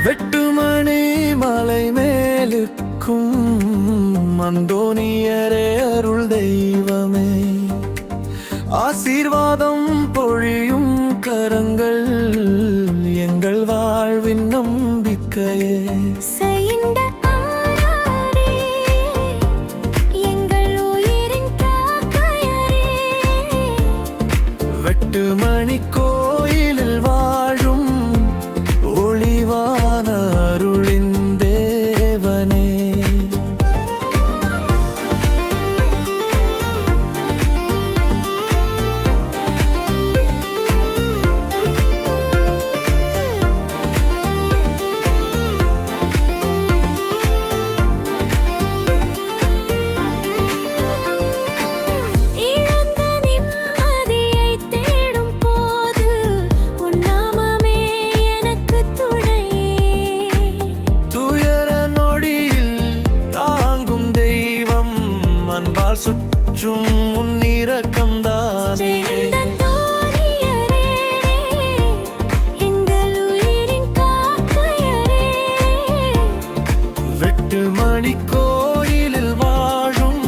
வெட்டுமணி மலை மேலுக்கும் அந்தோனியரே அருள் தெய்வமே, ஆசீர்வாதம் பொழியும் கரங்கள் எங்கள் வாழ்வின் நம்பிக்கையே. வெட்டுமணி கோயிலில் வாழும் ஒளிவான அருளின் தேவனே, சுற்றும் முன்னிறக்கம்தானே. வெட்டுமணி கோயிலில் வாழும்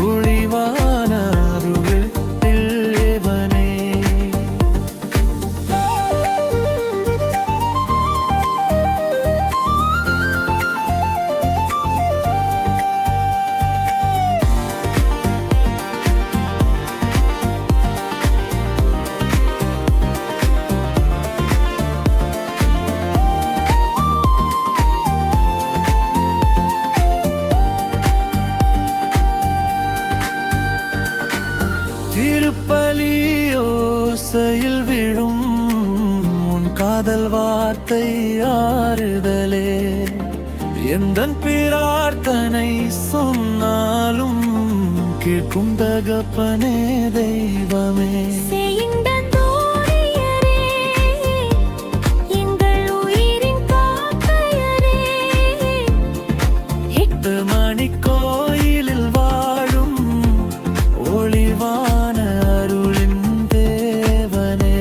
ஒளிவான அருள் தேவனே. திருப்பலி ஓசையில் விழும் உன் காதல் வார்த்தை ஆறுதலே, எந்தன் பிரார்த்தனை சொன்னாலும் கேட்கும் தகப்பனே தெய்வமே. வெட்டுமணி கோயிலில் வாழும் ஒளிவான அருளின் தேவனே.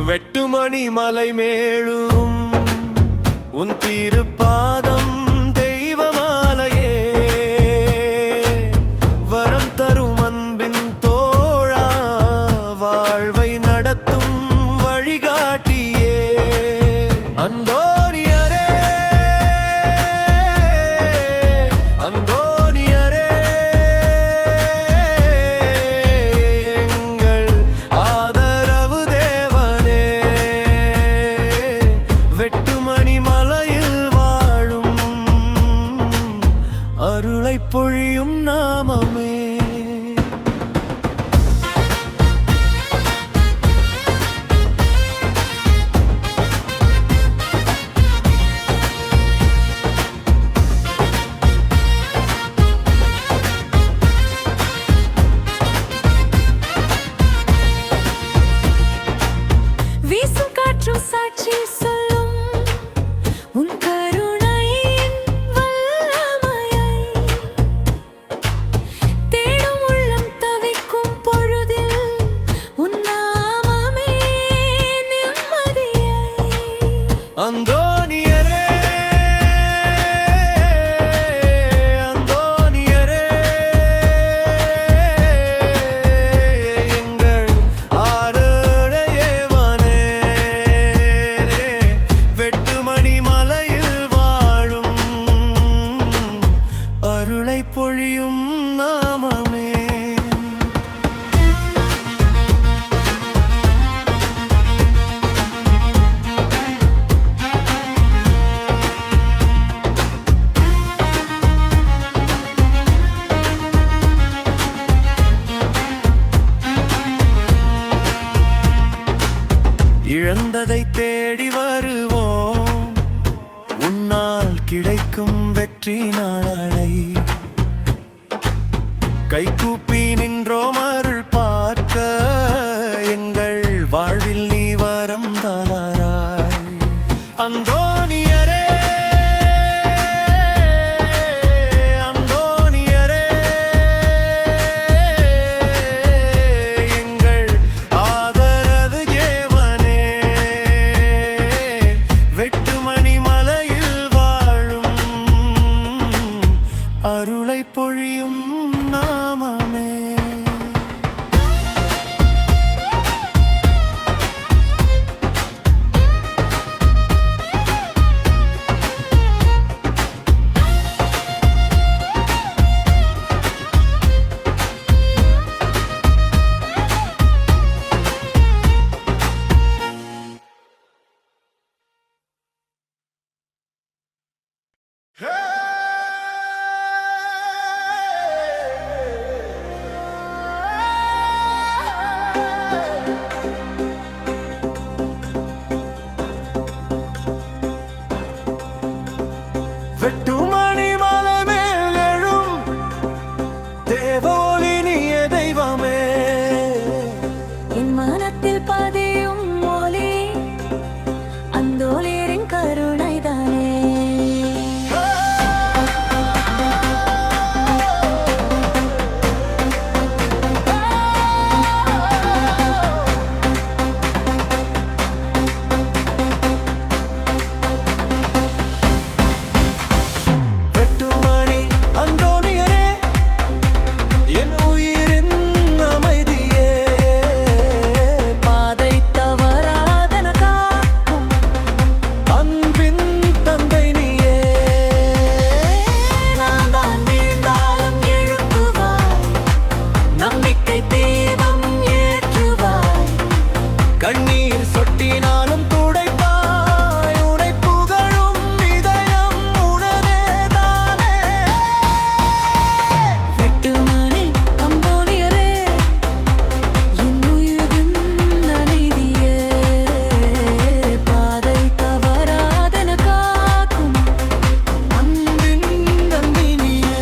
வெட்டுமணி மலை மேலும் உன் திருப்பாதம் தெய்வமாலையே, வரம் தரும் அன்பின் தோழா, வாழ்வை நடத்தும் வழிகாட்டியே. அந்தோனியரே அந்தோனியரே எங்கள் ஆதரவு தேவனே, வெட்டுமணி மலையில் வாழும் அருளை பொழியும் நாமமே. வீசும் காற்றும் சாட்சி சொல்லும் உன் கருணையின் வல்லமையை, தேடும் உள்ளம் தவிக்கும் பொழுதில் உன் நாமமே நிம்மதியை. அந்தோனியரே அந்தோனியரே எங்கள் ஆறுடையவனே, வெட்டுமணி தேடி வருவோம். உன்னால் கிடைக்கும் வெற்றி நாளை கைகூப்பி நின்றோம் அருள் பார்க்க. எங்கள் வாழ்வில் நீ வரம் தாராய். அந்தோனியரே அந்தோனியரே எங்கள் ஆதரவு தேவனே. வெட்டுமணி மலையில் வாழும் அருளை பொழியும் நாமமே. வெட்டுமணி மலை மேல் எழும் தேவோலி நீய தெய்வமே. என் மனத்தில் பதியும் ஒலி அந்தோலியரின் கருணைதானே. வெட்டுமணி அந்தோனியரே என் உயிரின் அமைதியே. பாதை தவறாதன காக்கும் அன்பின் தந்தை நீயே. நான் தான் வீழ்ந்தாலும் எழுப்புவாய், நம்பிக்கை தீபம் ஏற்றுவாய். கண்ணீர் சொட்டினாலும் துடைப்பாய். உனை புகழும் இதயம் உனதேதானே. வெட்டுமணி அந்தோனியரே என் உயிரின் அமைதியே. பாதை தவறாதன காக்கும் அன்பின் தந்தை நீயே.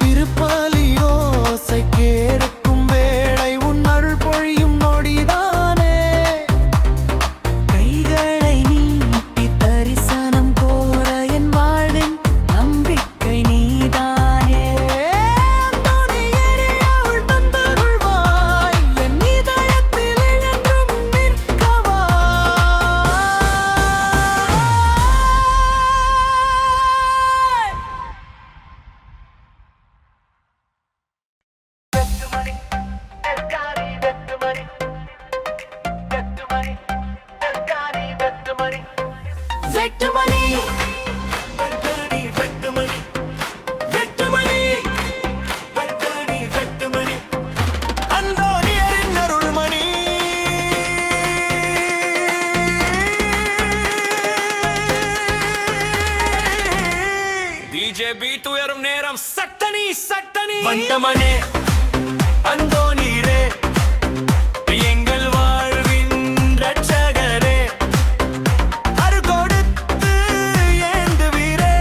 திருப்பலி ஓசை கேட்கும் வேளை உன் அருள் பொழியும் நொடிதானே. கைகளை நீட்டி தரிசனம் கோர என் வாழ்வின் நம்பிக்கை நீதானே. அந்தோனியரே அருள் தந்தருள்வாய். என் இதயத்தில் என்றும் நிற்கவா. வெட்டுமணி அந்தோனியரின் அருள்மணி. DJ பீட் உயரும் நேரம் சட்டனி சட்டனி வண்டமனே அந்தோனியரே எங்கள் வாழ்வின் ரட்சகரே. அருள் கொடுத்து ஏந்துவீரே.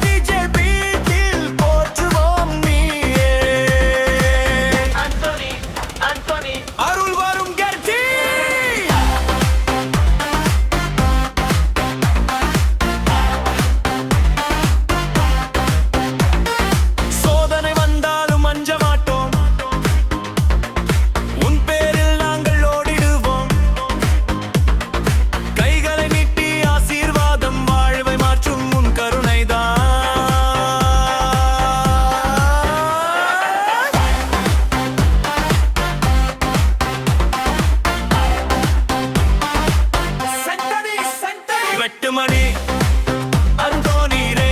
DJ பீட்டில் போற்றுவோம் நீயே. அருள் வரும் கர்ஜி. சோதனை வந்தாலும் அஞ்ச மாட்டோம். அந்தோனிரே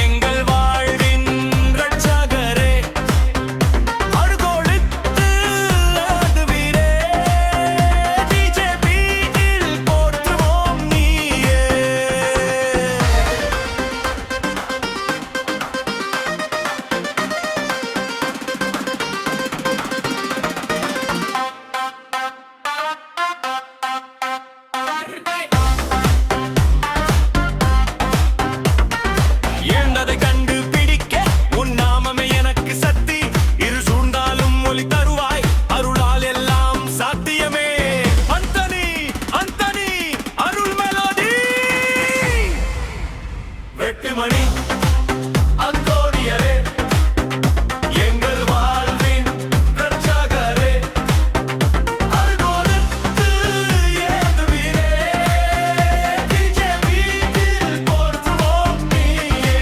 எங்கள் வாழ்வின் ரட்சகரே அருகொடுத்து ஆடுவீரே டிஜேபியில் போற்றுவோம் நீயே எழுந்ததை கண்டு பிடிக்க உன் நாமமே எனக்கு சக்தி இரு சூழ்ந்தாலும் ஒளி தருவாய் அருளால் எல்லாம் சாத்தியமே அந்தனி அந்தனி அருள் மெலோடி வெட்டுமணி அந்தோனியரே எங்கள் வாழ்வின் ரட்சகரே அருகொடுத்து ஏந்துவீரே டிஜேபியில் போற்றுவோம் நீயே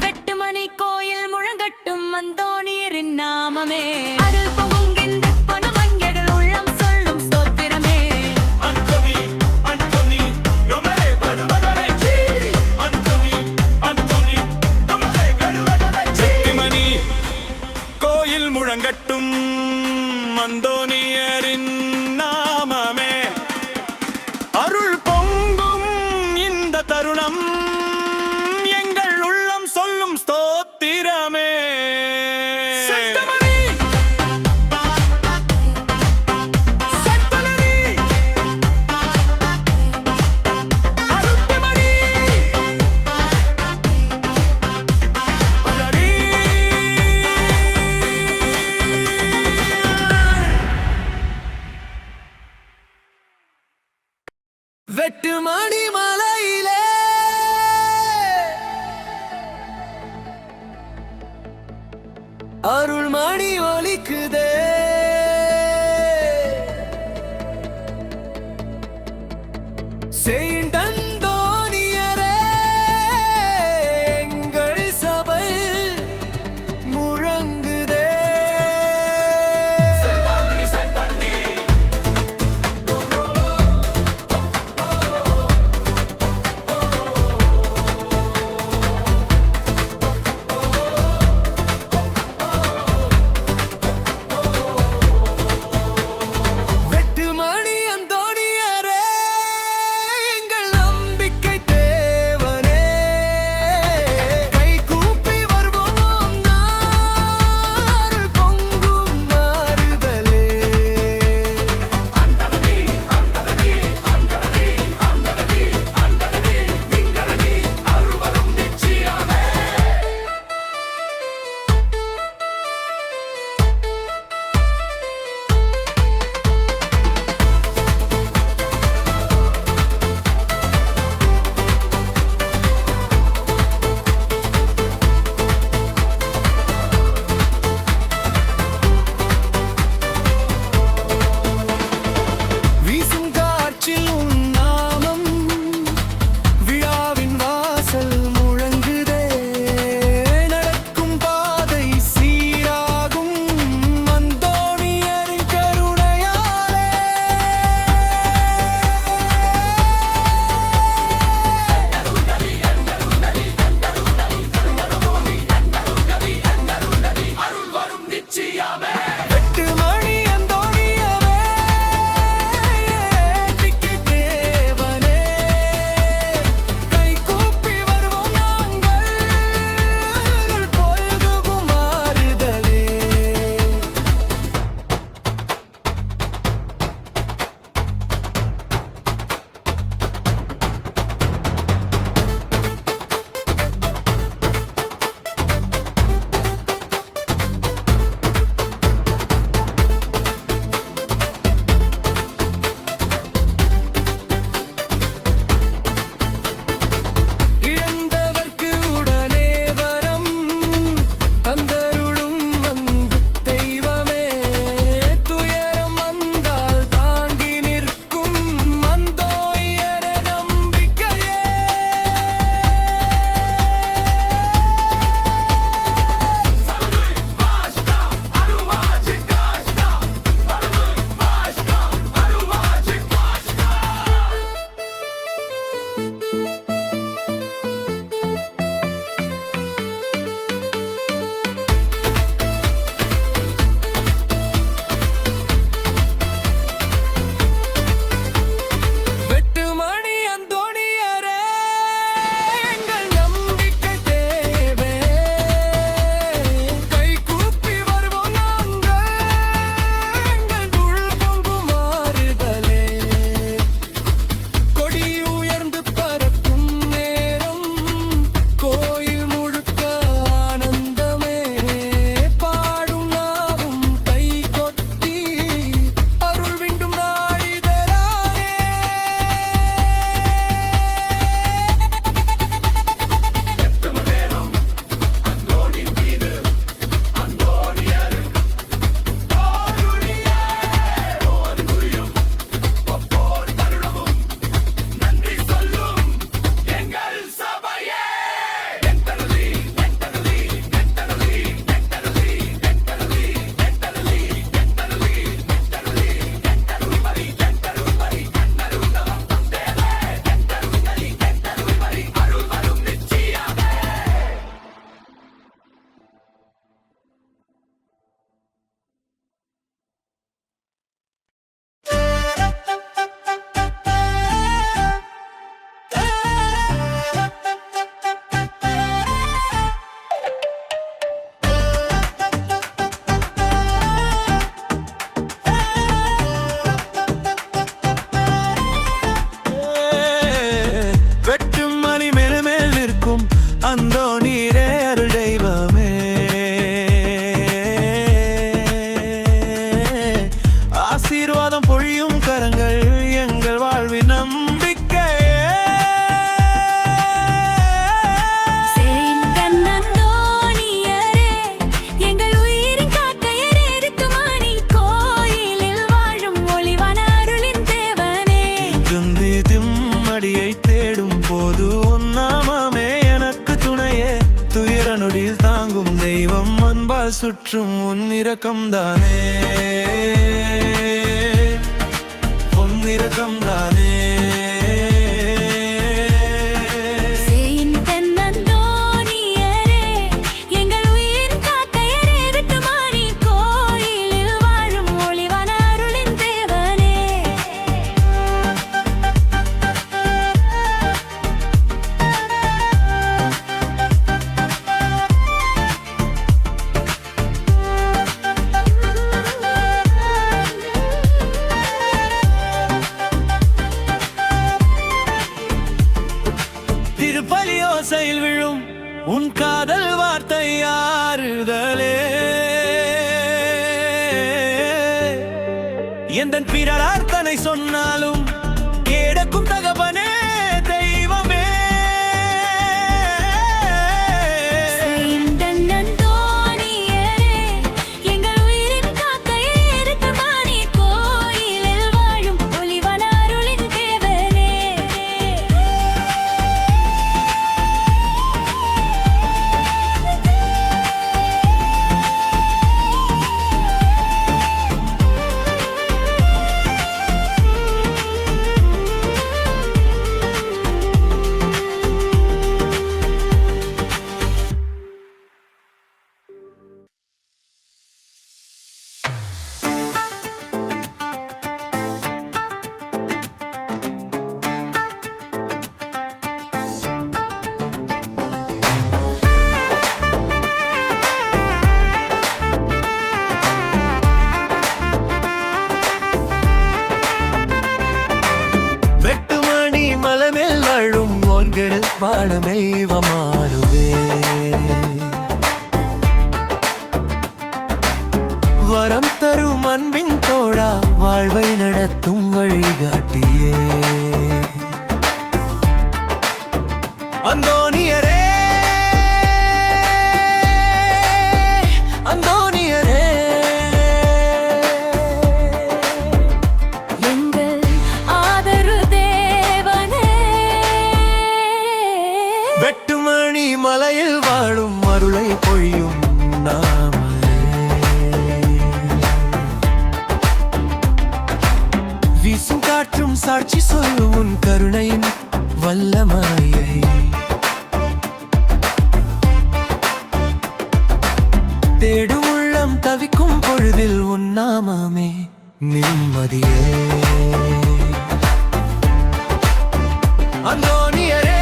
வெட்டுமணி கோயில் முழங்கட்டும் அந்தோனியரின் நாமமே அருள் பொங்குகின்ற பணமங்கைகள் உள்ளம் சொல்லும் ஸ்தோத்திரமே Anthony, Anthony, no me perdoneré. Anthony, Anthony, no me perdoneré. Chettimani கோயில் முழங்கட்டும் அந்தோனியரின் நாமமே அருள் பொங்கும் இந்த தருணம் எங்கள் உள்ளம் சொல்லும் ஸ்தோத்திரமே செட்டிமணி செட்டிமணி அருட்மணி அலரி வெட்டுமணி மலையிலே அருள்மணி ஒலிக்குதே செயின்ட் அந்தோனியரே எங்கள் சபை முழங்குதே வெட்டுமணி அந்தோனியரே எங்கள் நம்பிக்கை திம்மடியை தேடும் போது உன்னாமமே எனக்கு துணையே துயர நொடியில் தாங்கும் தெய்வம் அன்பால் சுற்றும் உன் இரக்கம்தானே உன் இரக்கம்தானே திருப்பலியோசையில் விழும் உன் காதல் வார்த்தை ஆறுதலே எந்த பிறரார்த்தனை சொன்னாலும் கேடக்கும் தகவனே தெய்வமே வாழமெய்வமாறுவே வரம் தரும் அன்பின் தோழா வாழ்வை நடத்தும் வழிகாட்டியே அந்தோனியரே அந்தோனியரே வெட்டுமணி மலையில் வாழும் அருளை பொழியும் நாமமே வீசும் காற்றும் சாட்சி சொல்லும் உன் கருணையின் வல்லமையை தேடும் உள்ளம் தவிக்கும் பொழுதில் உன் நாமமே நிம்மதியே அந்தோனியரே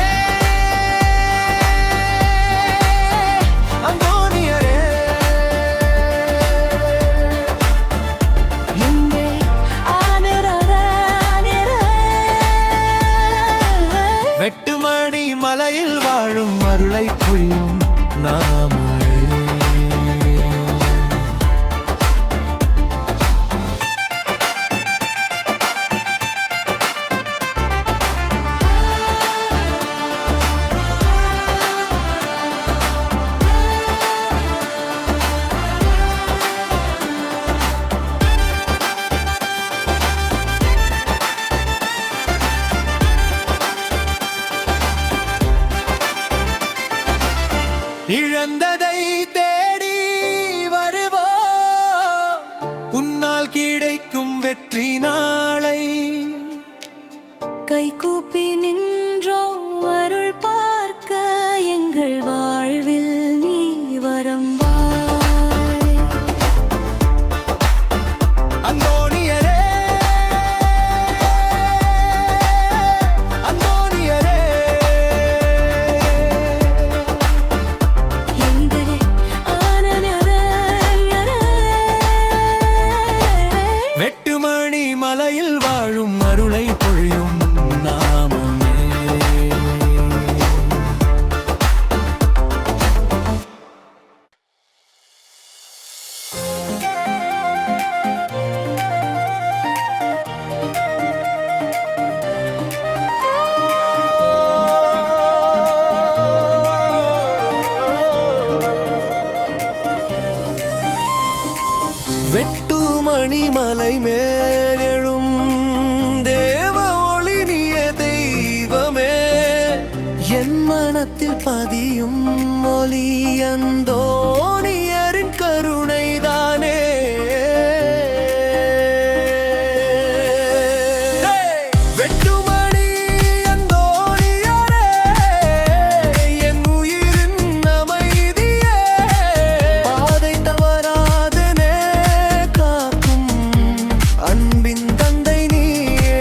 வெட்டுமணி மலையில் வாழும் அருளை பொழியும் நாமமே இழந்ததை தேடி வருவோம் உன்னால் கிடைக்கும் வெற்றி நாளை கைகூப்பி நின்றோம் அருள் பார்க்க எங்கள் வாழ்வில் நீ வரம் மலையில் வாழும் அருளை பொழியும் நாமமே வெட்டுமணி மலை மேலெழும் தேவ ஒளி நீயே மனத்தில் பதியும் மொழி அந்தோணியரின் கருணைதானே. வெட்டுமணி அந்தோணியரே, என் உயிரின் அமைதியே, பாதை தவறாதனே காக்கும் அன்பின் தந்தை நீயே.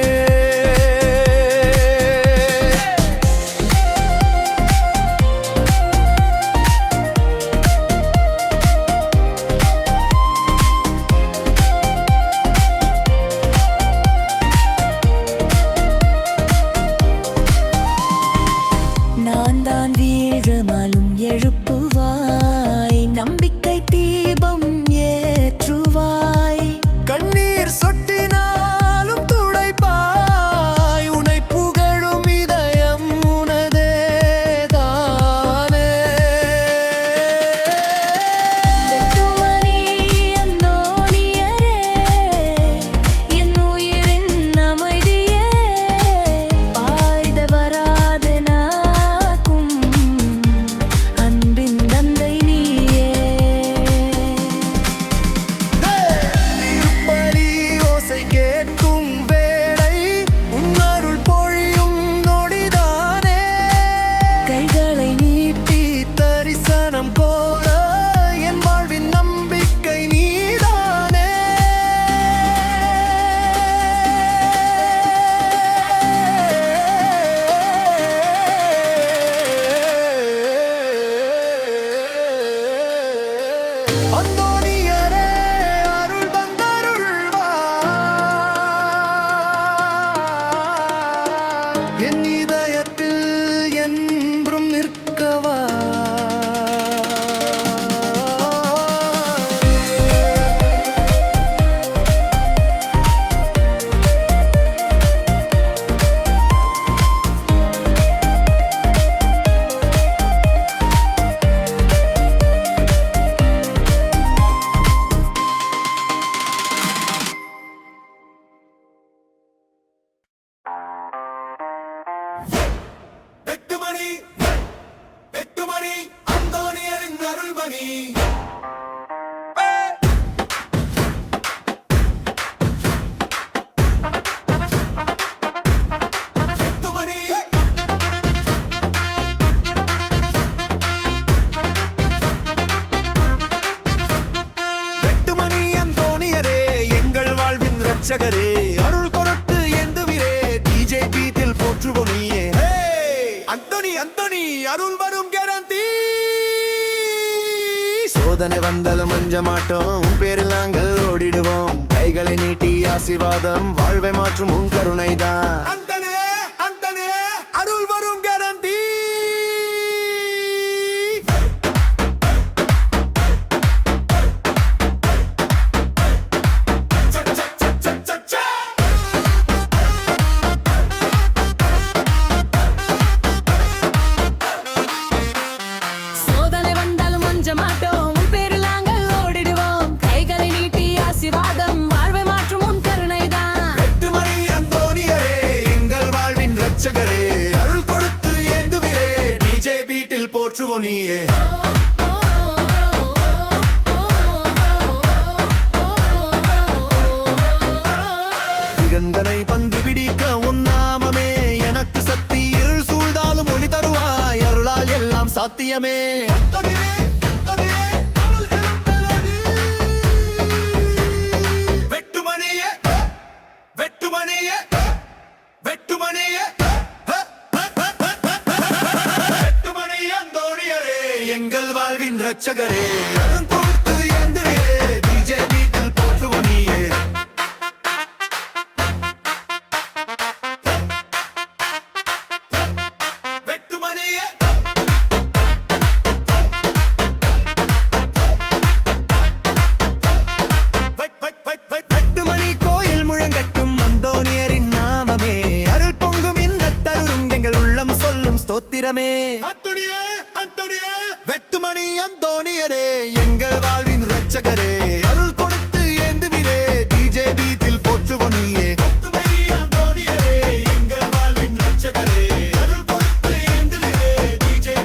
நான் தான் வீழமாலும் எழுப்புவாய், நம்பிக்கை தீபம் ஏற்றுவாய். கண்ணீர் சொட்டினாலும் துடைப்பாய், உனை புகழும் இதயம் உனதேதானே. வெட்டுமணி அந்தோணியரே, என் உயிரின் அமைதியே, பாய்த வராதனாக்கும் அன்பின் தந்தை நீயே. திருப்பலி ஓசை கேட்கும் வேளை, உன் அருள் பொழியும் நொடிதானே. கைகளை நீட்டி தரிசனம் கோர என் வாழ்வின் நம்பிக்கை நீதானே. அந்தோணியரே, அருள் வந்தருள்வாய், என் இதயத்தில் என்றும் நிற்கவா. வெட்டுமணி வெட்டுமணி அந்தோணியரின் அருள்மணி. வெட்டுமணி வெட்டுமணி அந்தோணியரே, எங்கள் வாழ்வின் இரட்சகரே, அருள் கொடுத்து எந்துவிரே, டிஜேபீத்தில் போற்றுவோம் நீயே. அந்தோணி அந்தோணி அருள் வரும் கேரந்தி. சோதனை வந்தாலும் அஞ்ச மாட்டோம், உன் பேரில் நாங்கள் ஓடிடுவோம். கைகளை நீட்டி ஆசீர்வாதம் வாழ்வை மாற்றும் உன் கருணைதான். அந்தனே அந்தனே அருள் வரும் கேரந்தி. சோதனை வந்தாலும் அஞ்ச மாட்டோம், உன் பேரில் நாங்கள் ஓடிடுவோம். கைகளை நீட்டி ஆசீர்வாதம் வாழ்வை மாற்றும் உன் கருணைதான். வெட்டுமணி அந்தோணியரே, எங்கள் வாழ்வின் இரட்சகரே, அருள் கொடுத்து ஏந்துவிரே, டிஜேபீத்தில் போற்றுவோம் நீயே. திகந்தனை பந்து பிடிக்க உன் நாமமே எனக்கு சக்தி. இருள் சூழ்ந்தாலும் ஒளி தருவாய், அருளால் எல்லாம் சாத்தியமே. அந்தோணியே, அந்தோணியே, அருள் தரும் மெலடி. வெட்டுமணியே வெட்டுமணியே வெட்டுமணியே வெட்டுமணி அந்தோணியரே, எங்கள் வாழ்வின் இரட்சகரே, அருள் கொடுத்து ஏந்துவிரே, டிஜேபீத்தில் போற்றுவோம் நீயே. வெட்டுமணியே வெட்டுமணி கோயில் முழங்கட்டும் அந்தோணியரின் நாமமே, அருள் பொங்கும் இந்த தருணம் எங்கள் உள்ளம் சொல்லும் ஸ்தோத்திரமே. அந்தோணியே அந்தோணியே வெட்டுமணி அந்தோணியரே, எங்கள் வாழ்வின் இரட்சகரே, அருள் கொடுத்து ஏந்துவிரே, டிஜேபீத்தில் போற்றுவோம் நீயே. வெட்டுமணி அந்தோணியரே, எங்கள் வாழ்வின் இரட்சகரே, அருள் கொடுத்து ஏந்துவிரே, டிஜே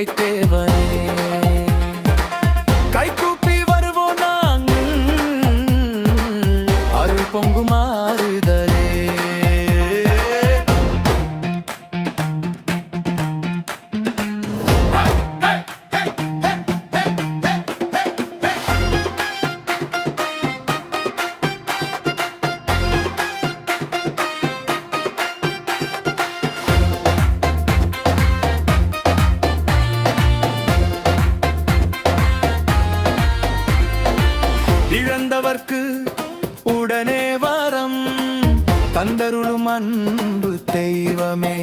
நம்பிக்கை தேவனே. கைகூப்பி வருவோம் நாங்கள் அருள் பொங்கும் ஆறுதலே. இழந்தவர்க்கு உடனே வரம் தந்தருளும் அன்பு தெய்வமே.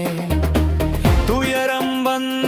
துயரம் வந்த